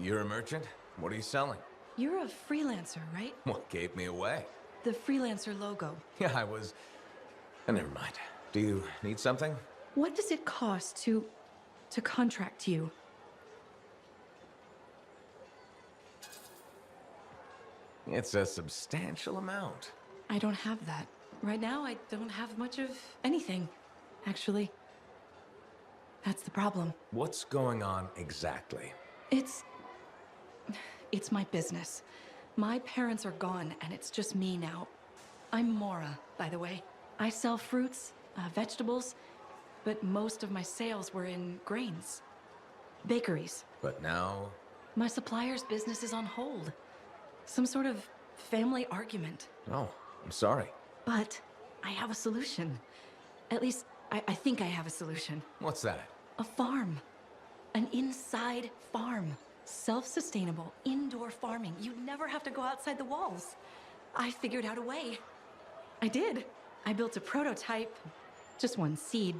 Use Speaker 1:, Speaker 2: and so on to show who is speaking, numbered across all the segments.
Speaker 1: You're a merchant? What are you selling?
Speaker 2: You're a freelancer, right?
Speaker 1: What gave me away?
Speaker 2: The freelancer logo.
Speaker 1: Yeah, I was... never mind. Do you need something?
Speaker 2: What does it cost to contract you?
Speaker 1: It's a substantial amount.
Speaker 2: I don't have that. Right now, I don't have much of anything, actually. That's the problem.
Speaker 1: What's going on exactly?
Speaker 2: It's my business. My parents are gone, and it's just me now. I'm Mora, by the way. I sell fruits, vegetables, but most of my sales were in grains. Bakeries.
Speaker 1: But now...
Speaker 2: My supplier's business is on hold. Some sort of family argument.
Speaker 1: Oh, I'm sorry.
Speaker 2: But I have a solution. At least, I think I have a solution.
Speaker 1: What's that?
Speaker 2: A farm. An inside farm. Self-sustainable, indoor farming. You'd never have to go outside the walls. I figured out a way. I did. I built a prototype. Just one seed.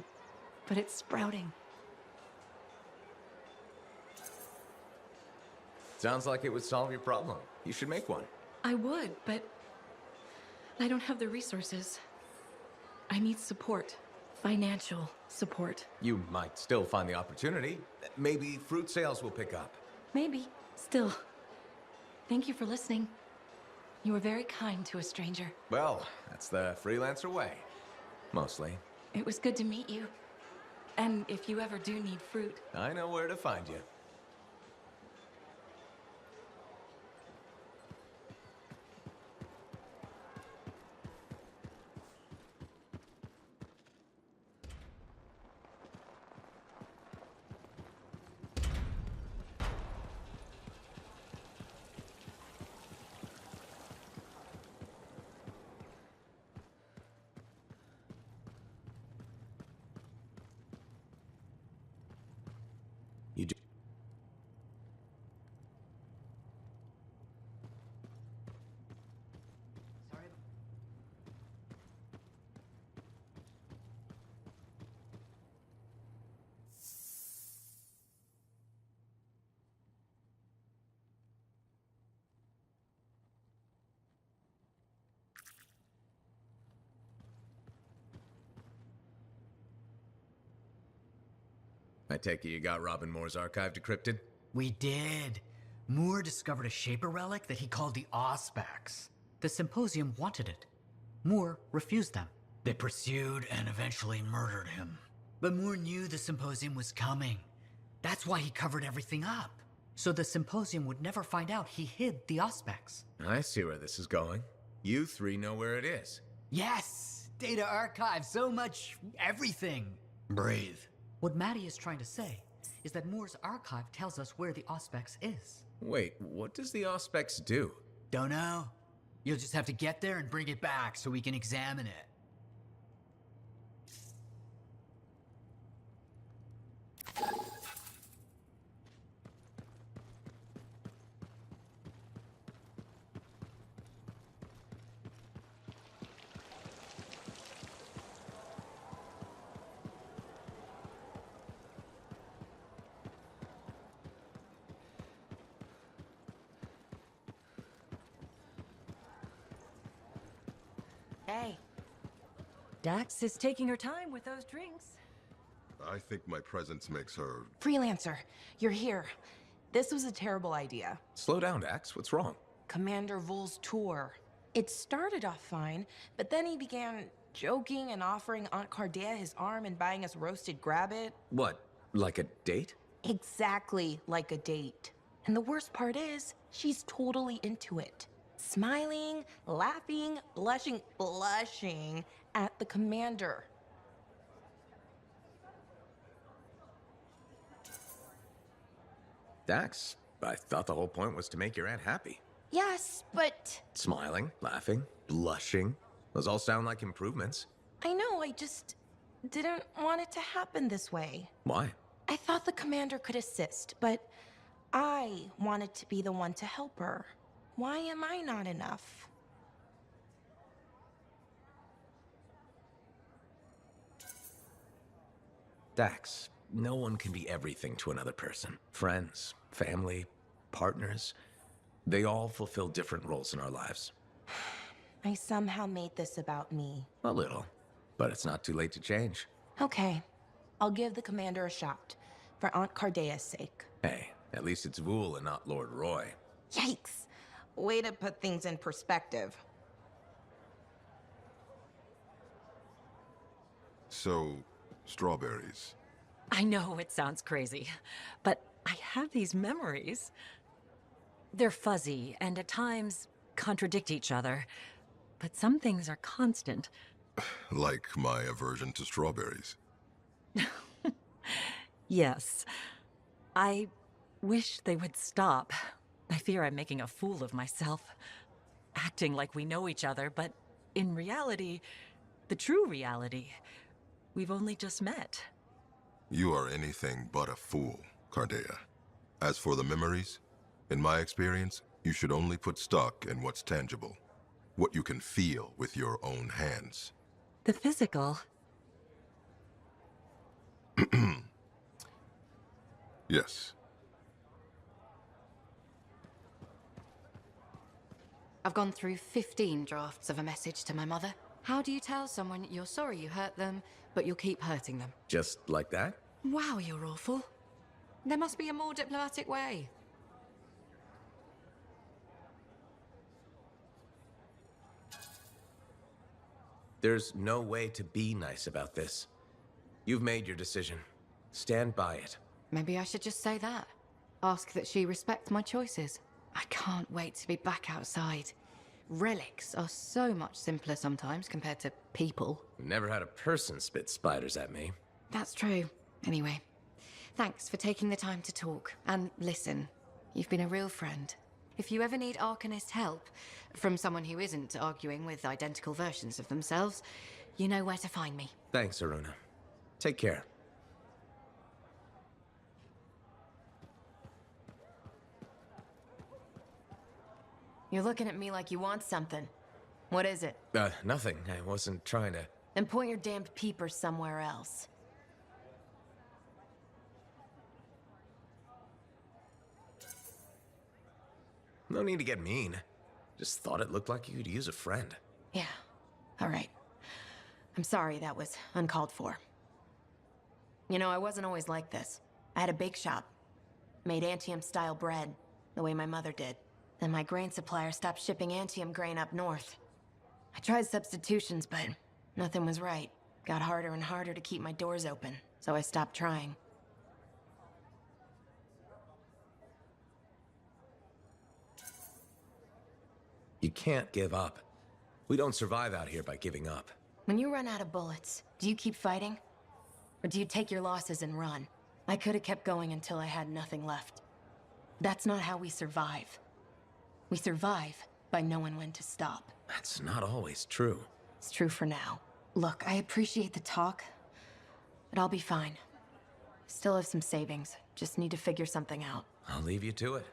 Speaker 2: But it's sprouting.
Speaker 1: Sounds like it would solve your problem. You should make one.
Speaker 2: I would, but I don't have the resources. I need support. Financial support.
Speaker 1: You might still find the opportunity. Maybe fruit sales will pick up.
Speaker 2: Maybe. Still. Thank you for listening. You were very kind to a stranger.
Speaker 1: Well, that's the freelancer way. Mostly.
Speaker 2: It was good to meet you. And if you ever do need fruit...
Speaker 1: I know where to find you. You do.
Speaker 2: Sorry.
Speaker 1: I take it you got Robin Moore's archive decrypted?
Speaker 3: We did. Moore discovered a Shaper relic that he called the Auspex. The Symposium wanted it. Moore refused them. They pursued and eventually murdered him. But Moore knew the Symposium was coming. That's why he covered everything up. So the Symposium would never find out he hid the Auspex.
Speaker 1: I see where this is going. You three know where it is.
Speaker 3: Yes! Data archive, so much everything. Breathe. What Maddie is trying to say is that Moore's archive tells us where the Auspex is.
Speaker 1: Wait, what does the Auspex do?
Speaker 3: Don't know. You'll just have to get there and bring it back so we can examine it.
Speaker 4: Hey. Dax is taking her time with those drinks.
Speaker 5: I think my presence makes her...
Speaker 4: Freelancer, you're here. This was a terrible idea.
Speaker 1: Slow down, Dax. What's wrong?
Speaker 4: Commander Vol's tour. It started off fine, but then he began joking and offering Aunt Cardea his arm and buying us roasted grabbit.
Speaker 1: What, like a date?
Speaker 4: Exactly like a date. And the worst part is, she's totally into it. Smiling, laughing, blushing at the commander.
Speaker 1: Dax, I thought the whole point was to make your aunt happy.
Speaker 4: Yes, but...
Speaker 1: Smiling, laughing, blushing. Those all sound like improvements.
Speaker 4: I know, I just didn't want it to happen this way.
Speaker 1: Why?
Speaker 4: I thought the commander could assist, but I wanted to be the one to help her. Why am I not enough?
Speaker 1: Dax, no one can be everything to another person. Friends, family, partners. They all fulfill different roles in our lives.
Speaker 4: I somehow made this about me.
Speaker 1: A little, but it's not too late to change.
Speaker 4: Okay, I'll give the commander a shot, for Aunt Cardea's sake.
Speaker 1: Hey, at least it's Vool and not Lord Roy.
Speaker 4: Yikes! Way to put things in perspective.
Speaker 5: So, strawberries.
Speaker 6: I know it sounds crazy, but I have these memories. They're fuzzy and at times contradict each other, but some things are constant.
Speaker 5: Like my aversion to strawberries.
Speaker 6: Yes. I wish they would stop. I fear I'm making a fool of myself. Acting like we know each other, but in reality, the true reality, we've only just met.
Speaker 5: You are anything but a fool, Cardea. As for the memories, in my experience, you should only put stock in what's tangible. What you can feel with your own hands.
Speaker 6: The physical.
Speaker 5: Yes.
Speaker 2: I've gone through 15 drafts of a message to my mother. How do you tell someone you're sorry you hurt them, but you'll keep hurting them?
Speaker 1: Just like that?
Speaker 2: Wow, you're awful. There must be a more diplomatic way.
Speaker 1: There's no way to be nice about this. You've made your decision. Stand by it.
Speaker 2: Maybe I should just say that. Ask that she respect my choices. I can't wait to be back outside. Relics are so much simpler sometimes compared to people.
Speaker 1: Never had a person spit spiders at me.
Speaker 2: That's true. Anyway, thanks for taking the time to talk and listen. You've been a real friend. If you ever need Arcanist help from someone who isn't arguing with identical versions of themselves, you know where to find me.
Speaker 1: Thanks, Aruna. Take care.
Speaker 2: You're looking at me like you want something. What is it?
Speaker 1: Nothing. I wasn't trying to...
Speaker 2: Then point your damned peepers somewhere else.
Speaker 1: No need to get mean. Just thought it looked like you could use a friend.
Speaker 2: Yeah, all right. I'm sorry that was uncalled for. You know, I wasn't always like this. I had a bake shop. Made Anthem-style bread, the way my mother did. Then my grain supplier stopped shipping Anthem grain up north. I tried substitutions, but nothing was right. Got harder and harder to keep my doors open, so I stopped trying.
Speaker 1: You can't give up. We don't survive out here by giving up.
Speaker 2: When you run out of bullets, do you keep fighting? Or do you take your losses and run? I could have kept going until I had nothing left. That's not how we survive. We survive by knowing when to stop.
Speaker 1: That's not always true.
Speaker 2: It's true for now. Look, I appreciate the talk, but I'll be fine. Still have some savings. Just need to figure something out.
Speaker 1: I'll leave you to it.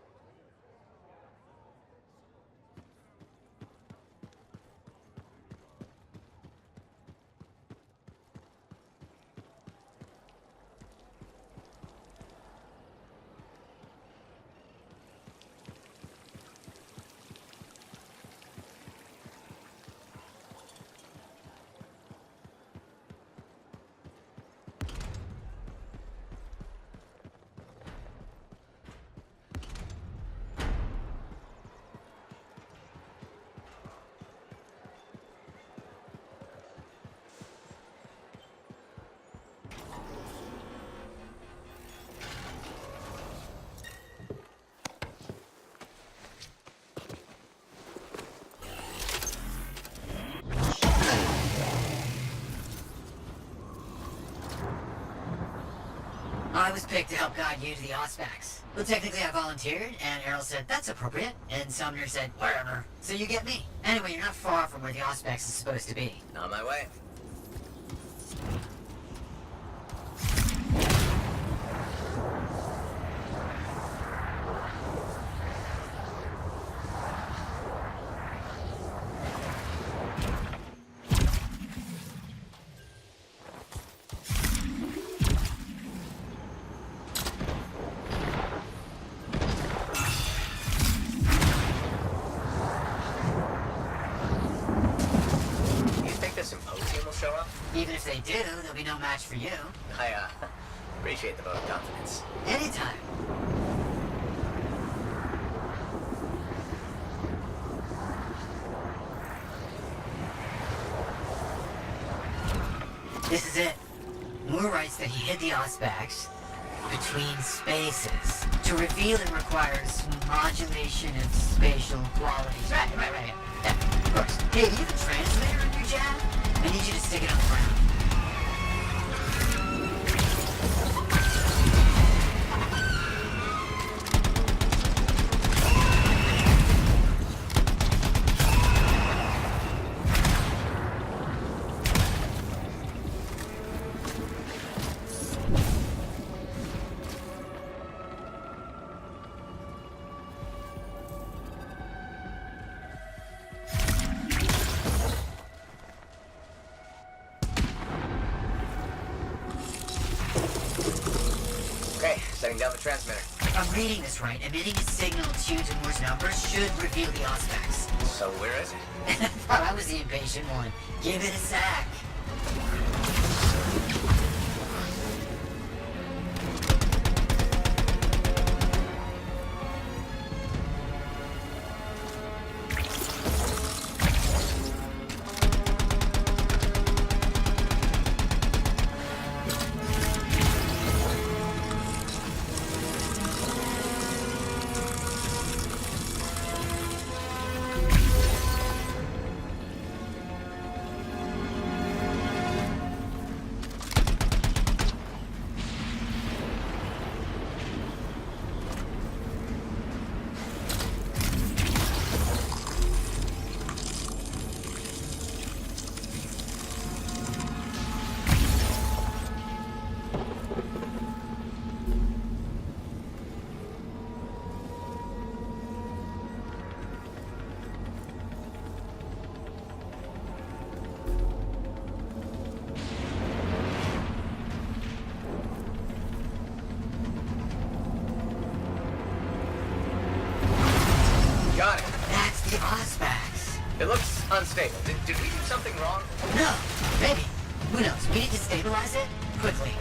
Speaker 3: I was picked to help guide you to the Auspex. Well, technically I volunteered, and Errol said, that's appropriate, and Sumner said, whatever. So you get me. Anyway, you're not far from where the Auspex is supposed to be.
Speaker 1: On my way.
Speaker 3: they do, there'll be no match for you.
Speaker 1: I, appreciate the vote of confidence.
Speaker 3: Anytime. This is it. Moore writes that he hid the Auspex between spaces. To reveal it requires modulation of spatial qualities. Right. Yeah, of course. Hey, do you have a translator in your jab? I need you to stick it on the ground.
Speaker 1: Okay, setting down the transmitter.
Speaker 3: If I'm reading this right, emitting a signal tuned to Moore's numbers should reveal the Auspex.
Speaker 1: So where is it?
Speaker 3: Thought I was the impatient one. Give it a sec.
Speaker 1: Got it.
Speaker 3: That's the Auspex.
Speaker 1: It looks unstable. Did we do something wrong?
Speaker 3: No, maybe. Who knows? We need to stabilize it quickly.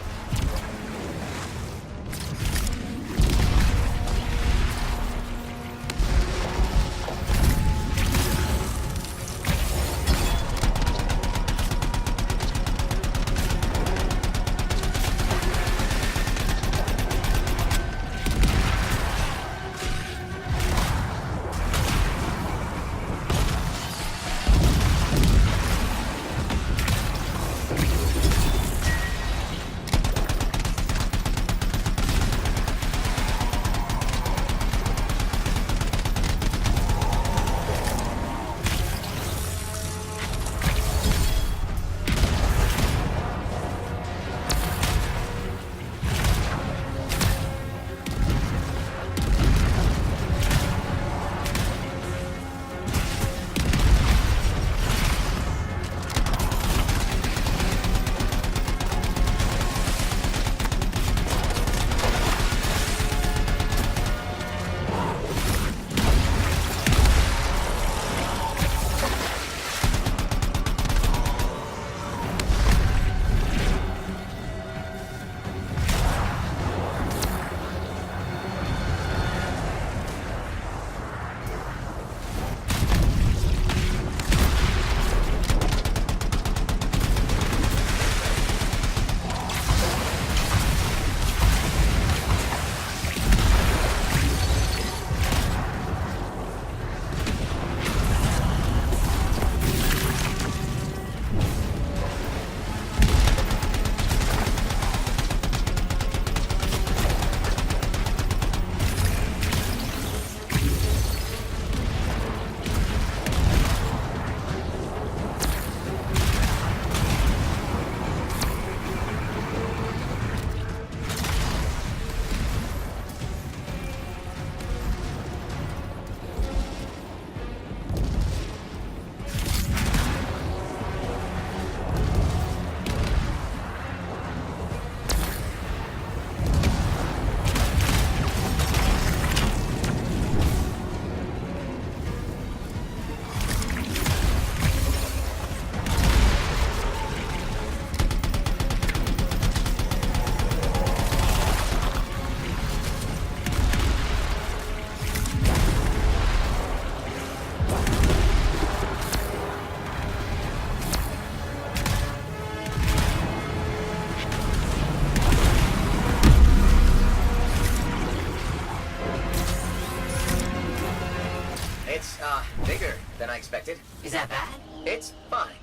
Speaker 7: Bigger than I expected.
Speaker 3: Is that bad?
Speaker 7: It's fine.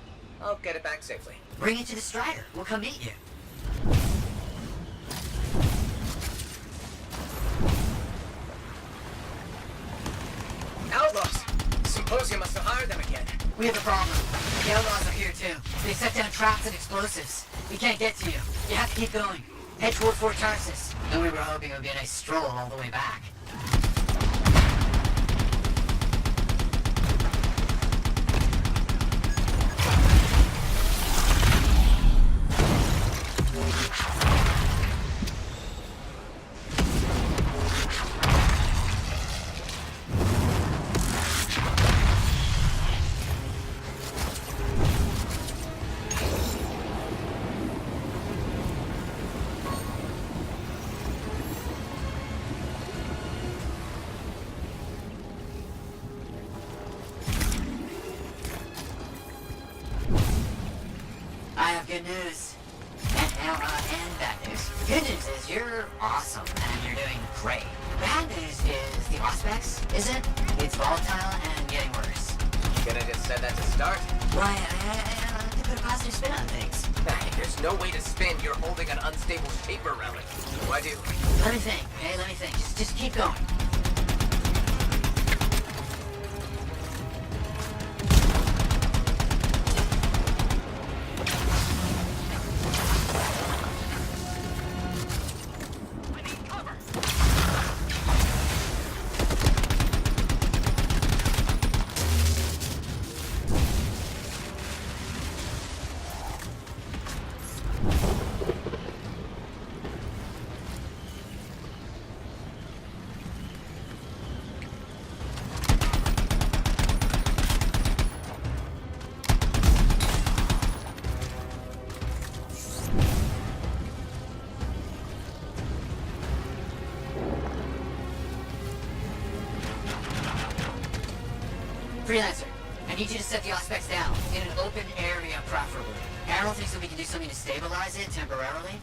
Speaker 7: I'll get it back safely.
Speaker 3: Bring it to the Strider. We'll come meet you.
Speaker 7: Outlaws! Symposium must have hired them again.
Speaker 3: We have a problem. The outlaws are here too. They set down traps and explosives. We can't get to you. You have to keep going. Head toward Fort Tarsus. And we were hoping it would be a nice stroll all the way back. I have good news. And bad news. Good news is you're awesome and you're doing great. Bad news is the Auspex, is it? It's volatile and getting worse.
Speaker 7: Gonna just said that to start?
Speaker 3: Why, I like to put a positive spin on things.
Speaker 7: Hey, there's no way to spin. You're holding an unstable shaper relic. Why do?
Speaker 3: Let me think, okay? Let me think. Just keep going. Freelancer, I need you to set the Auspex down, in an open area preferably. Errol thinks that we can do something to stabilize it temporarily.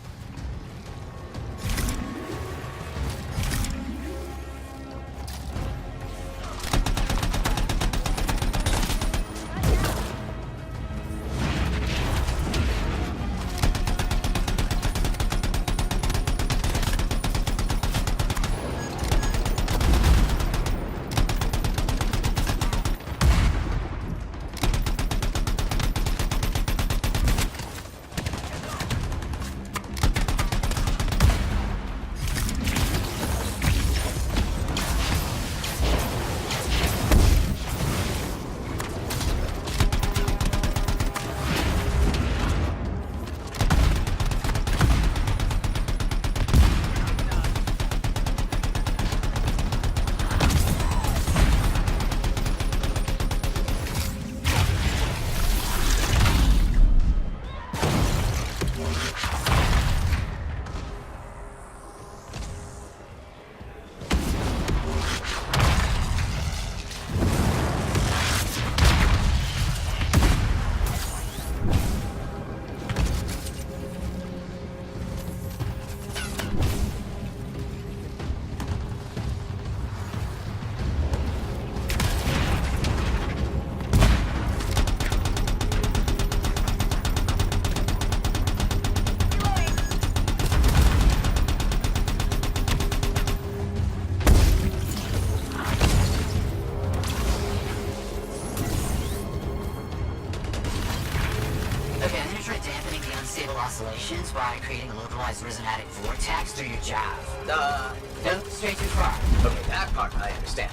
Speaker 3: Oscillations by creating a localized resonatic vortex through your jav. Nope, straight too far.
Speaker 7: Okay, that part I understand.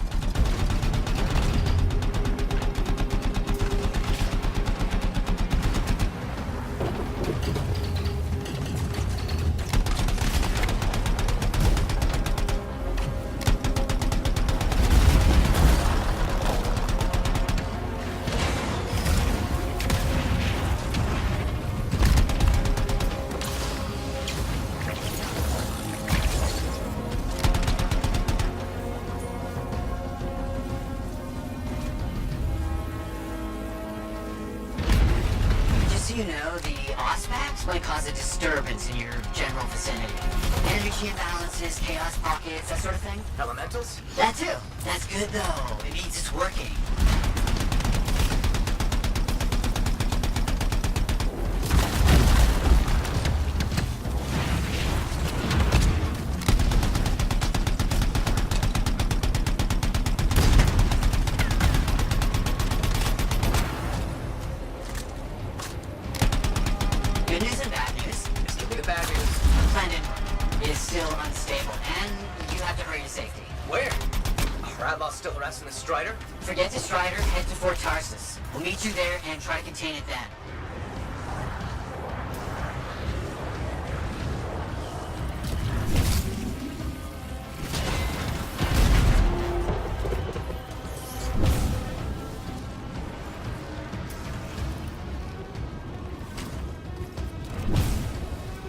Speaker 3: You know, the Auspex might cause a disturbance in your general vicinity. Energy imbalance bounces, chaos pockets, that sort of thing?
Speaker 7: Elementals?
Speaker 3: That too. That's good though. It means it's working. Good news and bad news.
Speaker 7: Just give me the bad news.
Speaker 3: Planet is still unstable, and you have to hurry to safety.
Speaker 7: Where? Are outlaws still harassing the Strider?
Speaker 3: Forget the Strider, head to Fort Tarsus. We'll meet you there and try to contain it then.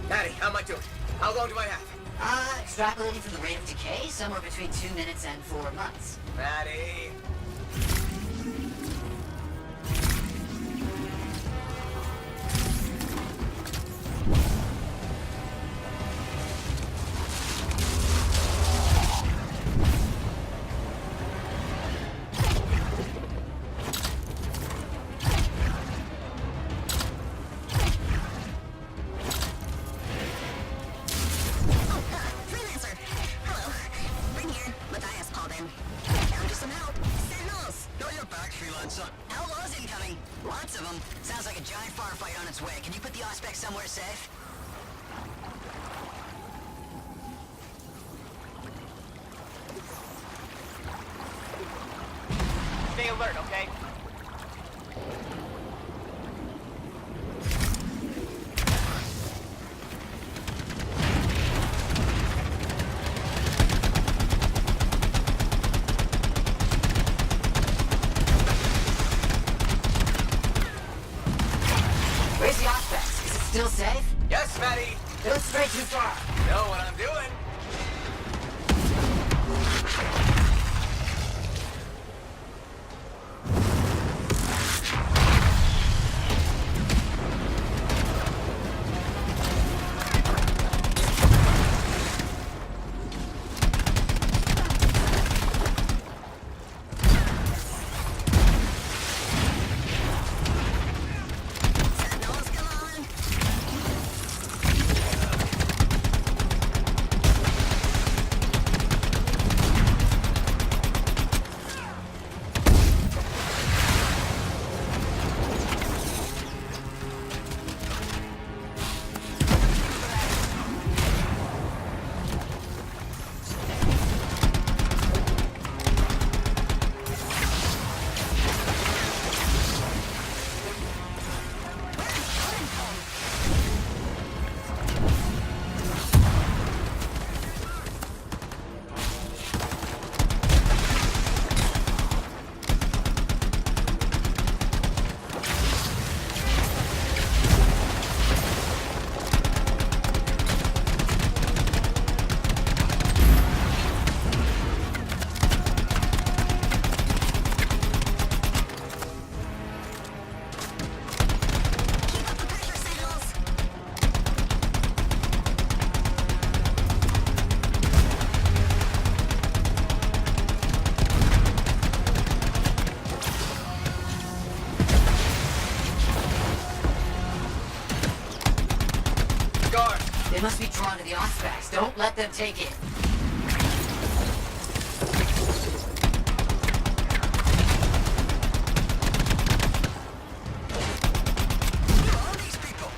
Speaker 7: Maddie, how am I doing? How long do I have?
Speaker 3: Extrapolating from the rate of decay, somewhere between 2 minutes and 4 months.
Speaker 7: Maddie.
Speaker 8: Freelancer. Hello. Ring here. Matthias called in. Found you some help. Sentinels.
Speaker 9: Got your back, freelancer.
Speaker 8: Outlaws incoming. Lots of them. Sounds like a giant firefight on its way. Can you put the Auspex somewhere safe?
Speaker 7: Stay alert, okay?
Speaker 3: Where's the Auspex? Is it still safe?
Speaker 7: Yes, Maddie.
Speaker 3: It looks straight too far.
Speaker 7: Know what I'm doing.
Speaker 8: Sentinels, come on. Keep up the pressure, Sentinels.
Speaker 7: Guard.
Speaker 3: They must be drawn to the Auspex. Don't let them take it.
Speaker 9: Who are these people?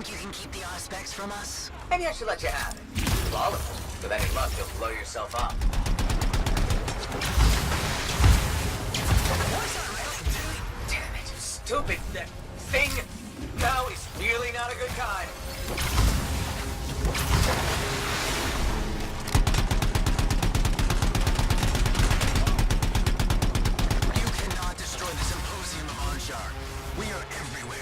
Speaker 8: think you can keep the Auspex from us?
Speaker 7: Maybe I should let you have it. All of it. With any luck, you'll blow yourself up. Damn it, you stupid thing! No, he's really not a good guy.
Speaker 9: You cannot destroy the Symposium of Anshar. We are everywhere.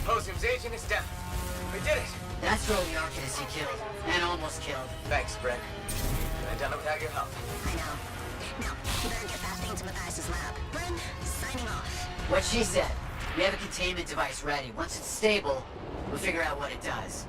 Speaker 7: Symposium's agent is down. We did it.
Speaker 3: That's for the Arcanist he killed, and almost killed.
Speaker 7: Thanks, Brick. I don't know without your help.
Speaker 8: I know. Now, you better get that thing to Matthias's lab. Bren, signing off.
Speaker 3: What she said. We have a containment device ready. Once it's stable, we'll figure out what it does.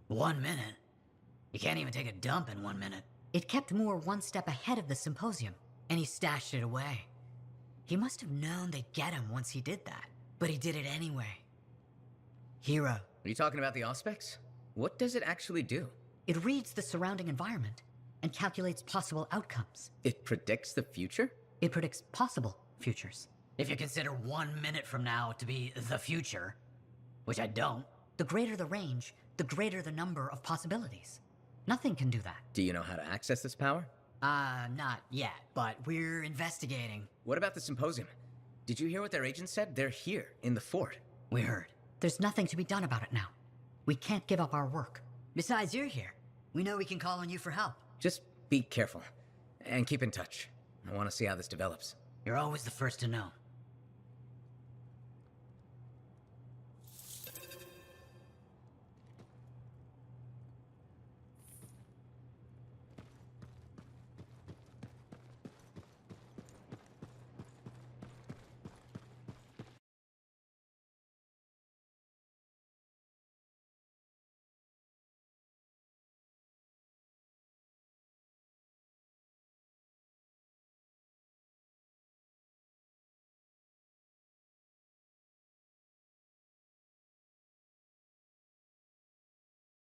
Speaker 3: One minute? You can't even take a dump in 1 minute. It kept Moore one step ahead of the Symposium, and he stashed it away. He must have known they'd get him once he did that, but he did it anyway. Hero.
Speaker 10: Are you talking about the Auspex? What does it actually do?
Speaker 3: It reads the surrounding environment and calculates possible outcomes.
Speaker 10: It predicts the future?
Speaker 3: It predicts possible futures. If you consider 1 minute from now to be the future, which I don't, the greater the range, the greater the number of possibilities. Nothing can do that.
Speaker 10: Do you know how to access this power?
Speaker 3: Not yet, but we're investigating.
Speaker 10: What about the Symposium? Did you hear what their agent said? They're here, in the fort.
Speaker 3: We heard. There's nothing to be done about it now. We can't give up our work. Besides, you're here. We know we can call on you for help.
Speaker 10: Just be careful. And keep in touch. I want to see how this develops.
Speaker 3: You're always the first to know.